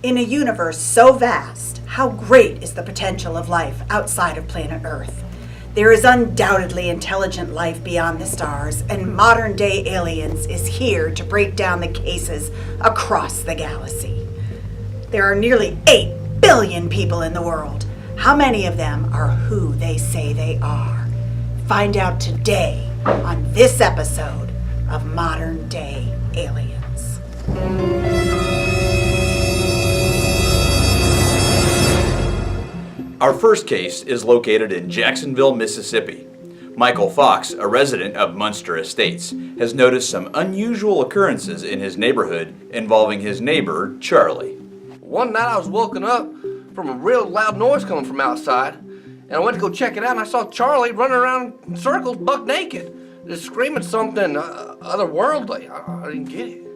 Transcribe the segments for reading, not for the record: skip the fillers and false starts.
In a universe so vast, how great is the potential of life outside of planet Earth? There is undoubtedly intelligent life beyond the stars, and modern-day aliens is here to break down the cases across the galaxy. There are nearly 8 billion people in the world. How many of them are who they say they are? Find out today on this episode of Modern Day Aliens. Our first case is located in Jacksonville, Mississippi. Michael Fox, a resident of Munster Estates, has noticed some unusual occurrences in his neighborhood involving his neighbor, Charlie. One night I was woken up from a real loud noise coming from outside, and I went to go check it out, and I saw Charlie running around in circles buck naked, just screaming something otherworldly. I didn't get it.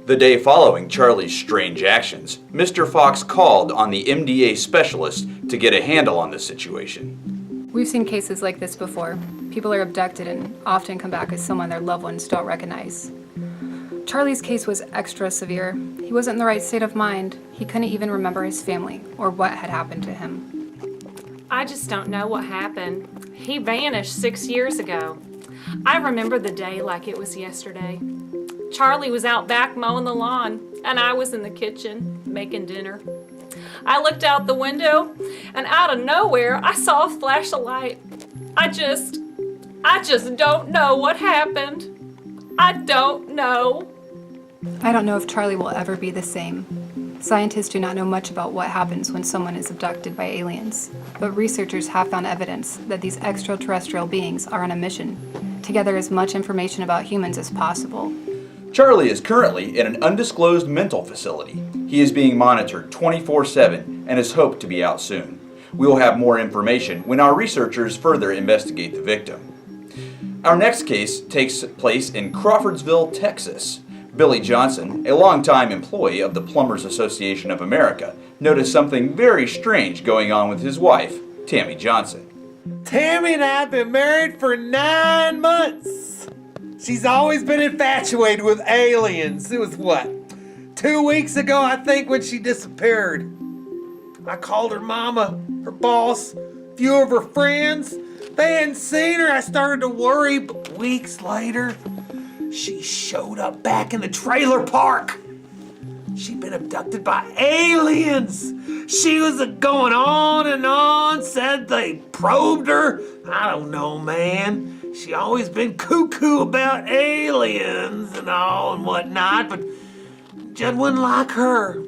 The day following Charlie's strange actions, Mr. Fox called on the MDA specialist to get a handle on the situation. We've seen cases like this before. People are abducted and often come back as someone their loved ones don't recognize. Charlie's case was extra severe. He wasn't in the right state of mind. He couldn't even remember his family or what had happened to him. I just don't know what happened. He vanished 6 years ago. I remember the day like it was yesterday. Charlie was out back mowing the lawn, and I was in the kitchen making dinner. I looked out the window, and out of nowhere, I saw a flash of light. I just don't know what happened. I don't know. I don't know if Charlie will ever be the same. Scientists do not know much about what happens when someone is abducted by aliens, but researchers have found evidence that these extraterrestrial beings are on a mission to gather as much information about humans as possible. Charlie is currently in an undisclosed mental facility. He is being monitored 24/7 and is hoped to be out soon. We will have more information when our researchers further investigate the victim. Our next case takes place in Crawfordsville, Texas. Billy Johnson, a longtime employee of the Plumbers Association of America, noticed something very strange going on with his wife, Tammy Johnson. Tammy and I have been married for 9 months. She's always been infatuated with aliens. It was what, 2 weeks ago, I think, when she disappeared. I called her mama, her boss, a few of her friends. They hadn't seen her. I started to worry, but weeks later, she showed up back in the trailer park. She'd been abducted by aliens. She was going on and on, said they probed her. I don't know, man. She always been cuckoo about aliens and all and whatnot, but Judd wouldn't like her.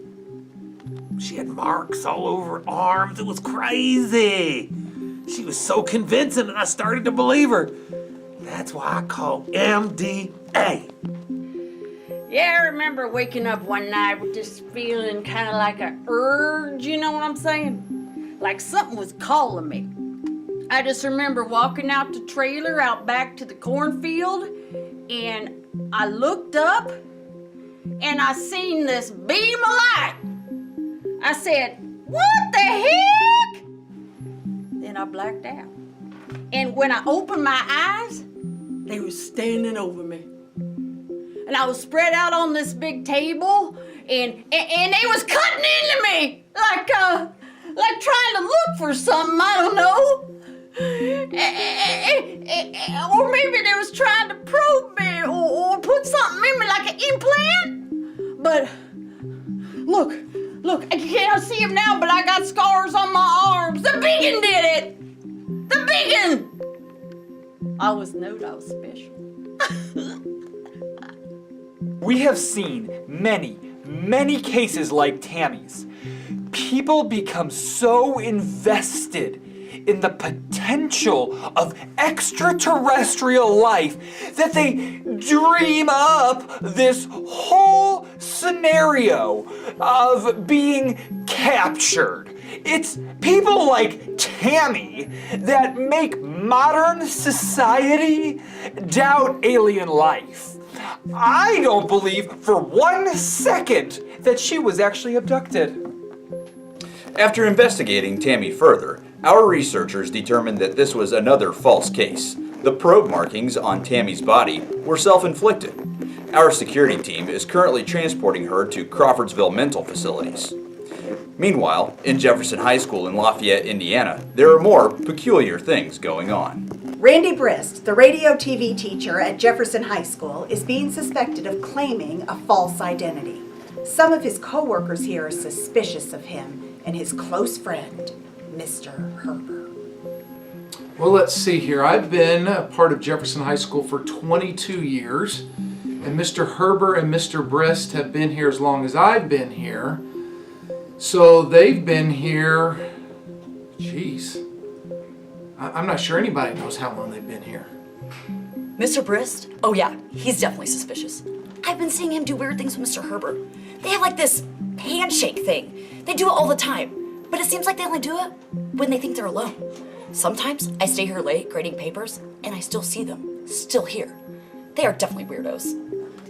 She had marks all over her arms. It was crazy. She was so convincing, and I started to believe her. That's why I called MDA. Yeah, I remember waking up one night with this feeling kind of like an urge, you know what I'm saying? Like something was calling me. I just remember walking out the trailer out back to the cornfield, and I looked up, and I seen this beam of light. I said, "What the heck?" Then I blacked out. And when I opened my eyes, they were standing over me. And I was spread out on this big table, and they was cutting into me, like trying to look for something, I don't know. Or maybe they was trying to probe me or put something in me like an implant. But look, you can't see him now, but I got scars on my arms. The biggin did it. The biggin. I always knew I was special. We have seen many cases like Tammy's. People become so invested in the potential of extraterrestrial life that they dream up this whole scenario of being captured. It's people like Tammy that make modern society doubt alien life. I don't believe for 1 second that she was actually abducted. After investigating Tammy further, our researchers determined that this was another false case. The probe markings on Tammy's body were self-inflicted. Our security team is currently transporting her to Crawfordsville mental facilities. Meanwhile, in Jefferson High School in Lafayette, Indiana, there are more peculiar things going on. Randy Brist, the radio TV teacher at Jefferson High School, is being suspected of claiming a false identity. Some of his co-workers here are suspicious of him and his close friend, Mr. Herber. Well, let's see here. I've been a part of Jefferson High School for 22 years, and Mr. Herber and Mr. Brist have been here as long as I've been here. So they've been here, geez, I'm not sure anybody knows how long they've been here. Mr. Brist? Oh yeah, he's definitely suspicious. I've been seeing him do weird things with Mr. Herber. They have like this handshake thing. They do it all the time, but it seems like they only do it when they think they're alone. Sometimes I stay here late grading papers and I still see them, still here. They are definitely weirdos.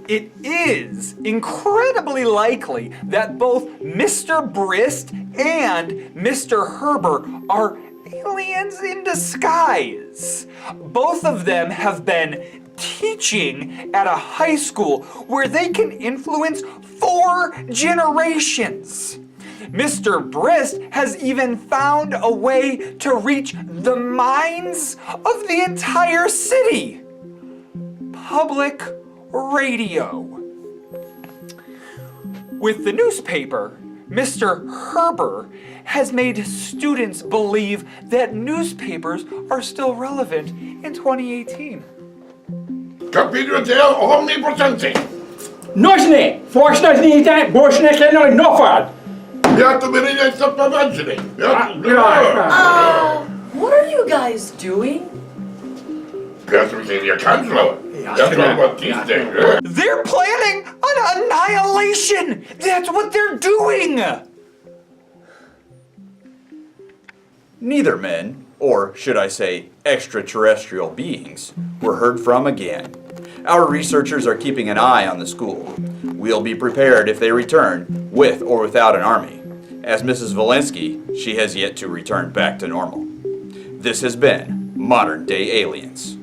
It is incredibly likely that both Mr. Brist and Mr. Herber are aliens in disguise. Both of them have been teaching at a high school where they can influence 4 generations. Mr. Brist has even found a way to reach the minds of the entire city. Public radio. With the newspaper, Mr. Herber has made students believe that newspapers are still relevant in 2018. Capito del omnipotency. Nośny! Forśność bośne się nofad! Ja to będzie zapowiedzi. What are you guys doing? Piotr się nie kancler. That's what he's doing. They're planning an annihilation! That's what they're doing! Neither men, or should I say extraterrestrial beings, were heard from again. Our researchers are keeping an eye on the school. We'll be prepared if they return, with or without an army. As Mrs. Walensky, she has yet to return back to normal. This has been Modern Day Aliens.